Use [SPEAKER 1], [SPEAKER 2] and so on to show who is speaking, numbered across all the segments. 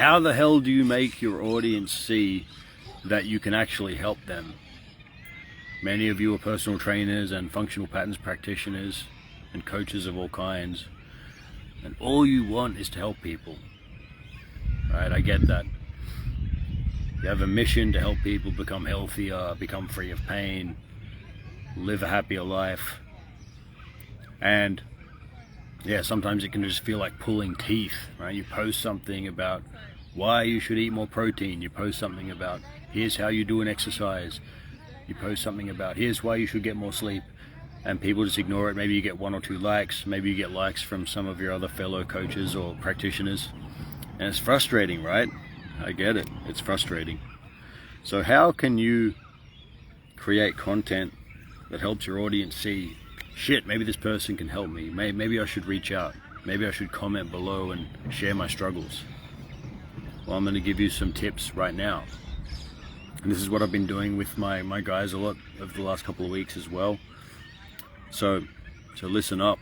[SPEAKER 1] how the hell do you make your audience see that you can actually help them? Many of you are personal trainers and functional patterns practitioners and coaches of all kinds, and all you want is to help people, right? I get that. You have a mission to help people become healthier, become free of pain, live a happier life. And yeah, sometimes it can just feel like pulling teeth, right? You post something about why you should eat more protein. You post something about here's how you do an exercise. You post something about here's why you should get more sleep. And people just ignore it. Maybe you get 1 or 2 likes. Maybe you get likes from some of your other fellow coaches or practitioners. And it's frustrating, right? I get it. It's frustrating. So how can you create content that helps your audience see, shit, maybe this person can help me. Maybe I should reach out. Maybe I should comment below and share my struggles. Well, I'm going to give you some tips right now. And this is what I've been doing with my guys a lot over the last couple of weeks as well. So listen up.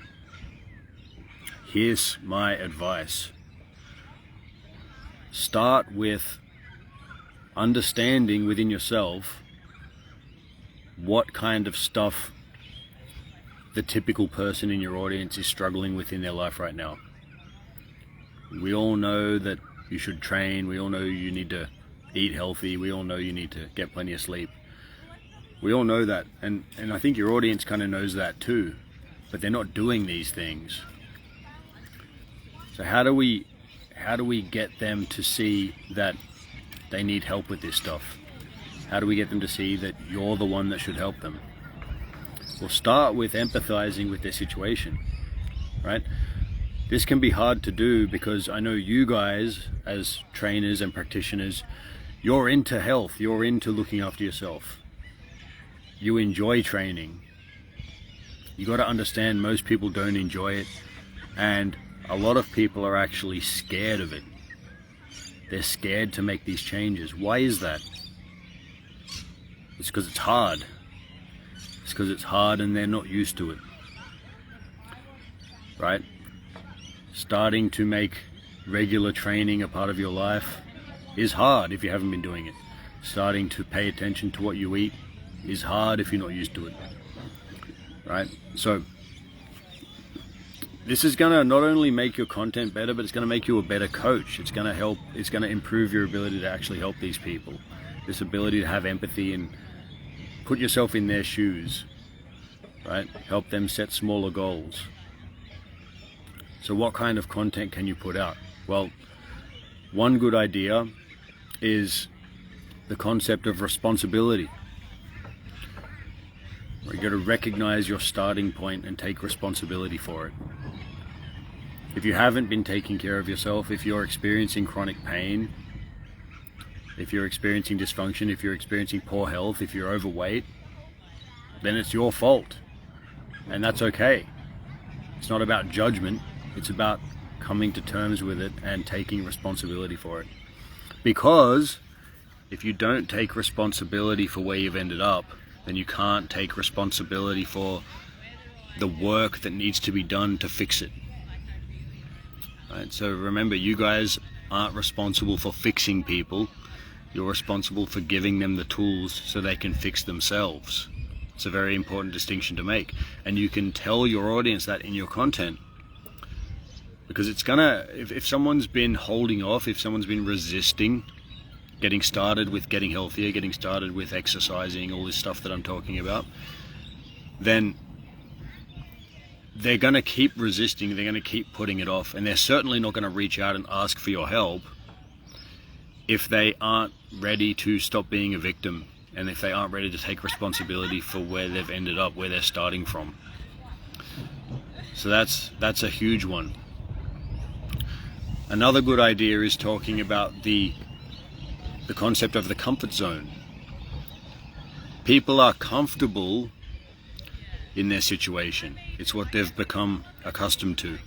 [SPEAKER 1] Here's my advice. Start with understanding within yourself what kind of stuff the typical person in your audience is struggling with in their life right now. We all know that you should train. We all know you need to eat healthy. We all know you need to get plenty of sleep. We all know that, and I think your audience kind of knows that too, but they're not doing these things. So how do we get them to see that they need help with this stuff? How do we get them to see that you're the one that should help them? We'll start with empathizing with their situation, right? This can be hard to do because I know you guys as trainers and practitioners, you're into health, you're into looking after yourself. You enjoy training. You got to understand most people don't enjoy it, and a lot of people are actually scared of it. They're scared to make these changes. Why is that? It's because it's hard. It's because it's hard and they're not used to it. Right? Starting to make regular training a part of your life is hard if you haven't been doing it. Starting to pay attention to what you eat is hard if you're not used to it. Right? So this is going to not only make your content better, but it's going to make you a better coach. It's going to help, it's going to improve your ability to actually help these people. This ability to have empathy and put yourself in their shoes, right? Help them set smaller goals. So what kind of content can you put out? Well, one good idea is the concept of responsibility. Where you got to recognize your starting point and take responsibility for it. If you haven't been taking care of yourself, if you're experiencing chronic pain, if you're experiencing dysfunction, if you're experiencing poor health, if you're overweight, then it's your fault. And that's okay. It's not about judgment. It's about coming to terms with it and taking responsibility for it. Because if you don't take responsibility for where you've ended up, then you can't take responsibility for the work that needs to be done to fix it. Right? So remember, you guys aren't responsible for fixing people. You're responsible for giving them the tools so they can fix themselves. It's a very important distinction to make. And you can tell your audience that in your content. Because it's gonna, if someone's been holding off, if someone's been resisting getting started with getting healthier, getting started with exercising, all this stuff that I'm talking about, then they're gonna keep resisting, they're gonna keep putting it off, and they're certainly not gonna reach out and ask for your help if they aren't ready to stop being a victim, and if they aren't ready to take responsibility for where they've ended up, where they're starting from. So that's a huge one. Another good idea is talking about the concept of the comfort zone. People are comfortable in their situation. It's what they've become accustomed to.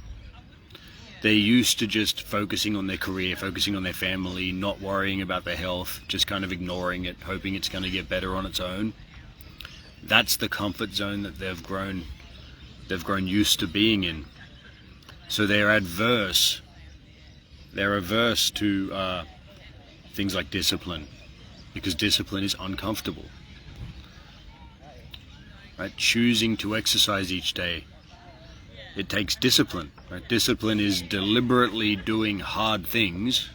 [SPEAKER 1] They're used to just focusing on their career, focusing on their family, not worrying about their health, just kind of ignoring it, hoping it's going to get better on its own. That's the comfort zone that they've grown used to being in. So they're adverse They're averse to things like discipline, because discipline is uncomfortable. Right? Choosing to exercise each day, it takes discipline. Right? Discipline is deliberately doing hard things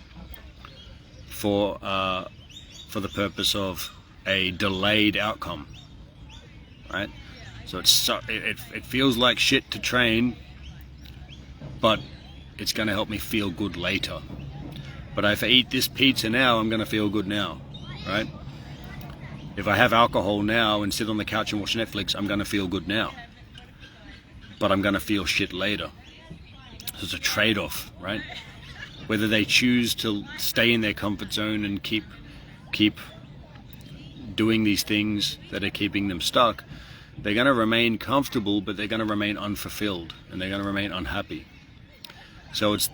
[SPEAKER 1] for the purpose of a delayed outcome. Right? So it feels like shit to train, but it's going to help me feel good later. But if I eat this pizza now, I'm going to feel good now, right? If I have alcohol now and sit on the couch and watch Netflix, I'm going to feel good now. But I'm going to feel shit later. So it's a trade-off, right? Whether they choose to stay in their comfort zone and keep doing these things that are keeping them stuck, they're going to remain comfortable, but they're going to remain unfulfilled, and they're going to remain unhappy. So it's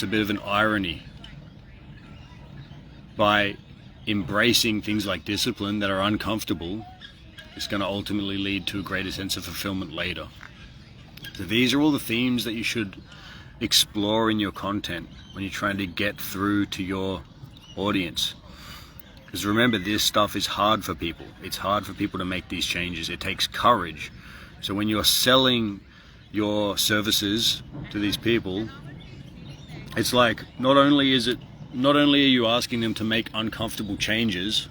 [SPEAKER 1] a bit of an irony. By embracing things like discipline that are uncomfortable, it's going to ultimately lead to a greater sense of fulfillment later. So these are all the themes that you should explore in your content when you're trying to get through to your audience. Because remember, this stuff is hard for people. It's hard for people to make these changes. It takes courage. So when you're selling your services to these people, it's like, not only are you asking them to make uncomfortable changes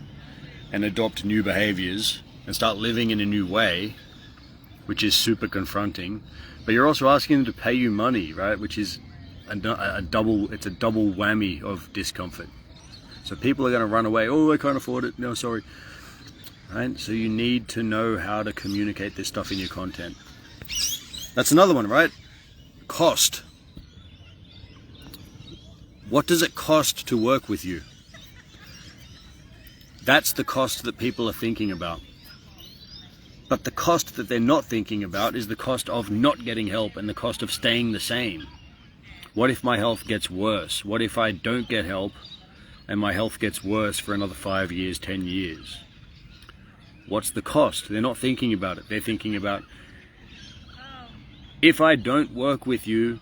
[SPEAKER 1] and adopt new behaviors and start living in a new way, which is super confronting, but you're also asking them to pay you money, right? Which is a double whammy of discomfort. So people are going to run away. Oh, I can't afford it. No, sorry. Right? So you need to know how to communicate this stuff in your content. That's another one, right? Cost. What does it cost to work with you? That's the cost that people are thinking about. But the cost that they're not thinking about is the cost of not getting help and the cost of staying the same. What if my health gets worse? What if I don't get help and my health gets worse for another 5 years, 10 years? What's the cost? They're not thinking about it. They're thinking about, if I don't work with you,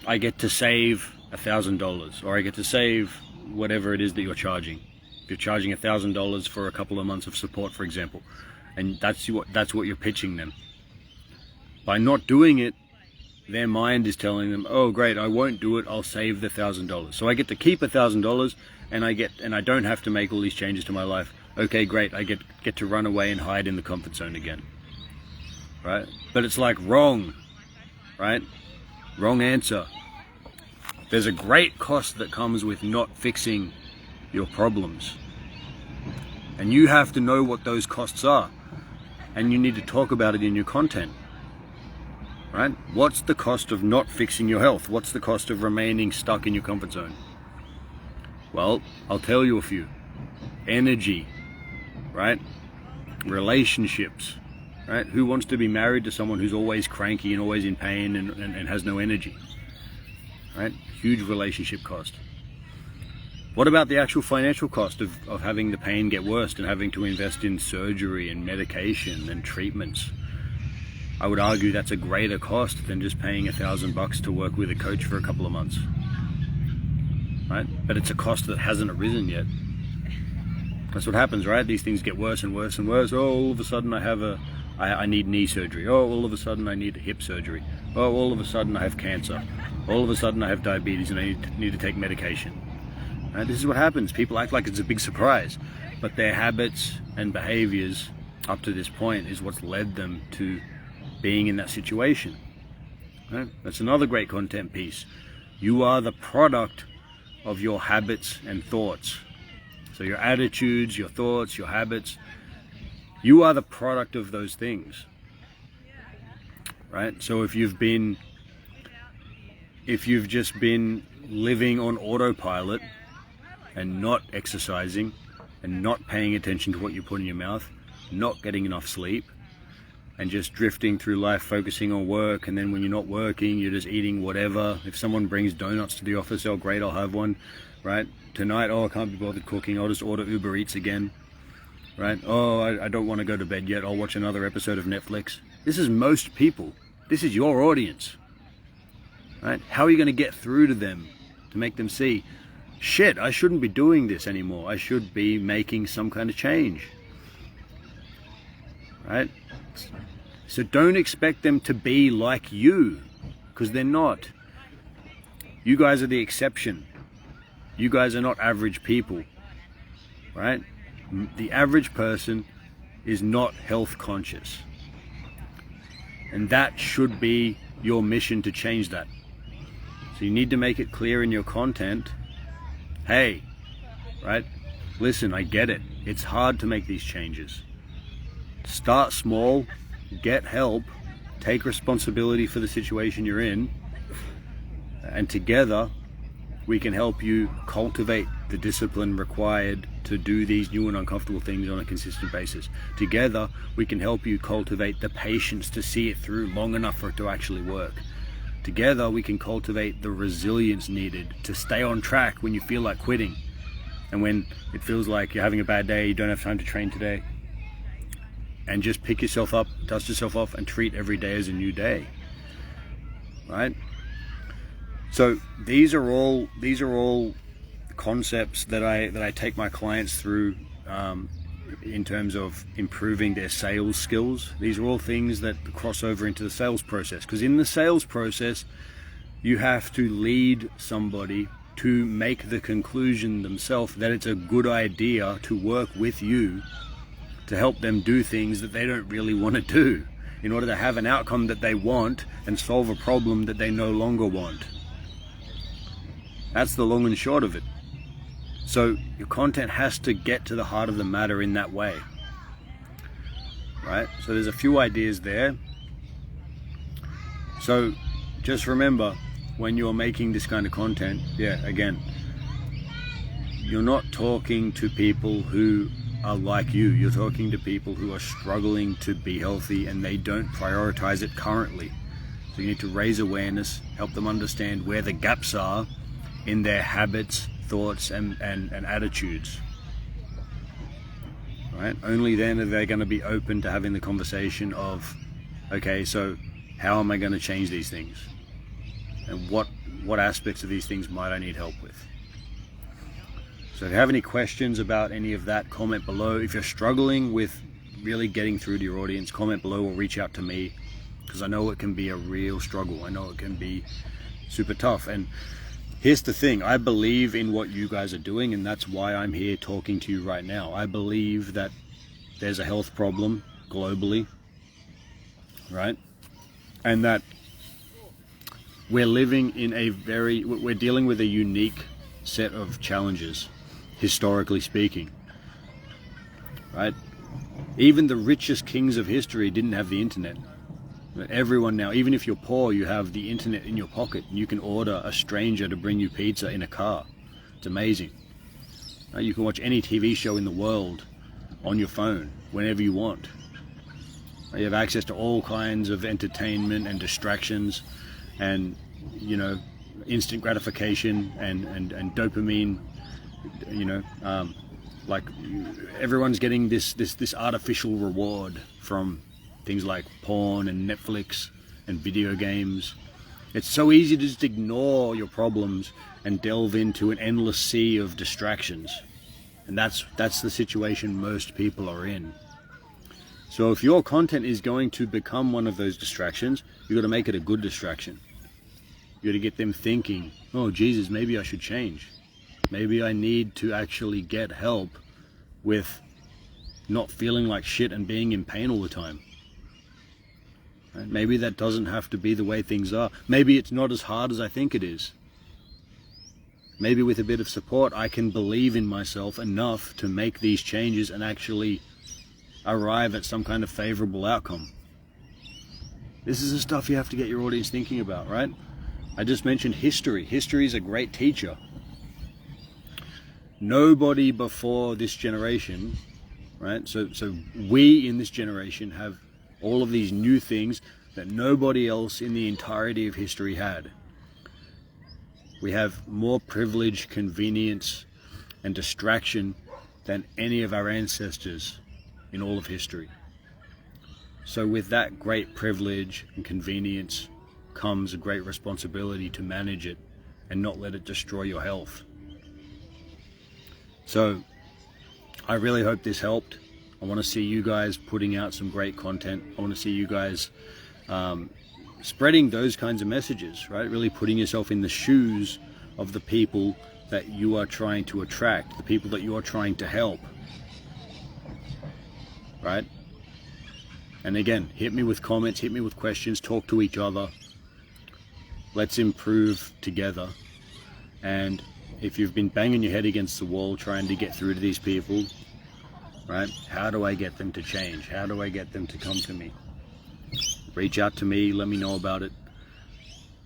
[SPEAKER 1] I get to save $1,000, or I get to save whatever it is that you're charging. If you're charging $1,000 for a couple of months of support, for example, and that's what you're pitching them. By not doing it, their mind is telling them, oh great, I won't do it, I'll save the $1,000. So I get to keep $1,000 and I don't have to make all these changes to my life. Okay, great, I get to run away and hide in the comfort zone again. Right? But it's like wrong, right? Wrong answer. There's a great cost that comes with not fixing your problems. And you have to know what those costs are. And you need to talk about it in your content. Right? What's the cost of not fixing your health? What's the cost of remaining stuck in your comfort zone? Well, I'll tell you a few. Energy, right? Relationships, right? Who wants to be married to someone who's always cranky and always in pain and has no energy? Right? Huge relationship cost. What about the actual financial cost of having the pain get worse and having to invest in surgery and medication and treatments? I would argue that's a greater cost than just paying $1,000 to work with a coach for a couple of months. Right? But it's a cost that hasn't arisen yet. That's what happens, right? These things get worse and worse and worse. Oh, all of a sudden I need knee surgery. Oh, all of a sudden I need hip surgery. Oh, all of a sudden I have cancer. All of a sudden I have diabetes and I need to take medication. Right? This is what happens. People act like it's a big surprise, but their habits and behaviors up to this point is what's led them to being in that situation. Right? That's another great content piece. You are the product of your habits and thoughts. So your attitudes, your thoughts, your habits, you are the product of those things. Right? So if you've just been living on autopilot and not exercising and not paying attention to what you put in your mouth, not getting enough sleep, and just drifting through life focusing on work, and then when you're not working, you're just eating whatever. If someone brings donuts to the office, oh great, I'll have one. Right? Tonight, oh I can't be bothered cooking, I'll just order Uber Eats again. Right? Oh, I don't want to go to bed yet, I'll watch another episode of Netflix. This is most people. This is your audience. Right? How are you going to get through to them to make them see, shit, I shouldn't be doing this anymore. I should be making some kind of change, right? So don't expect them to be like you, because they're not. You guys are the exception. You guys are not average people, right? The average person is not health conscious. And that should be your mission, to change that. So you need to make it clear in your content, hey, right? Listen, I get it. It's hard to make these changes. Start small, get help, take responsibility for the situation you're in, and together we can help you cultivate the discipline required to do these new and uncomfortable things on a consistent basis. Together, we can help you cultivate the patience to see it through long enough for it to actually work. Together, we can cultivate the resilience needed to stay on track when you feel like quitting. And when it feels like you're having a bad day, you don't have time to train today. And just pick yourself up, dust yourself off, and treat every day as a new day, right? So these are all concepts that I take my clients through in terms of improving their sales skills. These are all things that cross over into the sales process, because in the sales process you have to lead somebody to make the conclusion themselves that it's a good idea to work with you to help them do things that they don't really want to do, in order to have an outcome that they want and solve a problem that they no longer want. That's the long and short of it. So your content has to get to the heart of the matter in that way, right? So there's a few ideas there. So just remember, when you're making this kind of content, again, you're not talking to people who are like you. You're talking to people who are struggling to be healthy and they don't prioritize it currently. So you need to raise awareness, help them understand where the gaps are in their habits, thoughts, and attitudes, right? Only then are they going to be open to having the conversation of, okay, so how am I going to change these things? And what aspects of these things might I need help with? So if you have any questions about any of that, comment below. If you're struggling with really getting through to your audience, comment below or reach out to me, because I know it can be a real struggle. I know it can be super tough. And here's the thing, I believe in what you guys are doing, and that's why I'm here talking to you right now. I believe that there's a health problem globally, right? And that we're living in we're dealing with a unique set of challenges, historically speaking, right? Even the richest kings of history didn't have the internet. But everyone now, even if you're poor, you have the internet in your pocket. You can order a stranger to bring you pizza in a car. It's amazing. You can watch any TV show in the world on your phone whenever you want. You have access to all kinds of entertainment and distractions, and instant gratification and dopamine. Like everyone's getting this artificial reward from things like porn and Netflix and video games. It's so easy to just ignore your problems and delve into an endless sea of distractions. And that's the situation most people are in. So if your content is going to become one of those distractions, you've got to make it a good distraction. You got to get them thinking, oh Jesus, maybe I should change. Maybe I need to actually get help with not feeling like shit and being in pain all the time. Right? Maybe that doesn't have to be the way things are. Maybe it's not as hard as I think it is. Maybe with a bit of support, I can believe in myself enough to make these changes and actually arrive at some kind of favorable outcome. This is the stuff you have to get your audience thinking about, right? I just mentioned history. History is a great teacher. Nobody before this generation, right? So we in this generation have all of these new things that nobody else in the entirety of history had. We have more privilege, convenience, and distraction than any of our ancestors in all of history. So with that great privilege and convenience comes a great responsibility to manage it and not let it destroy your health. So I really hope this helped. I want to see you guys putting out some great content. I want to see you guys spreading those kinds of messages, right? Really putting yourself in the shoes of the people that you are trying to attract, the people that you are trying to help, right? And again, hit me with comments, hit me with questions, talk to each other. Let's improve together. And if you've been banging your head against the wall trying to get through to these people, right? How do I get them to change? How do I get them to come to me? Reach out to me, let me know about it.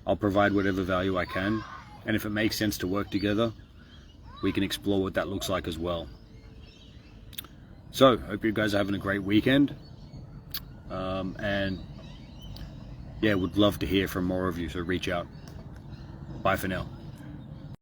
[SPEAKER 1] I'll provide whatever value I can. And if it makes sense to work together, we can explore what that looks like as well. So, hope you guys are having a great weekend. And yeah, would love to hear from more of you, so reach out. Bye for now.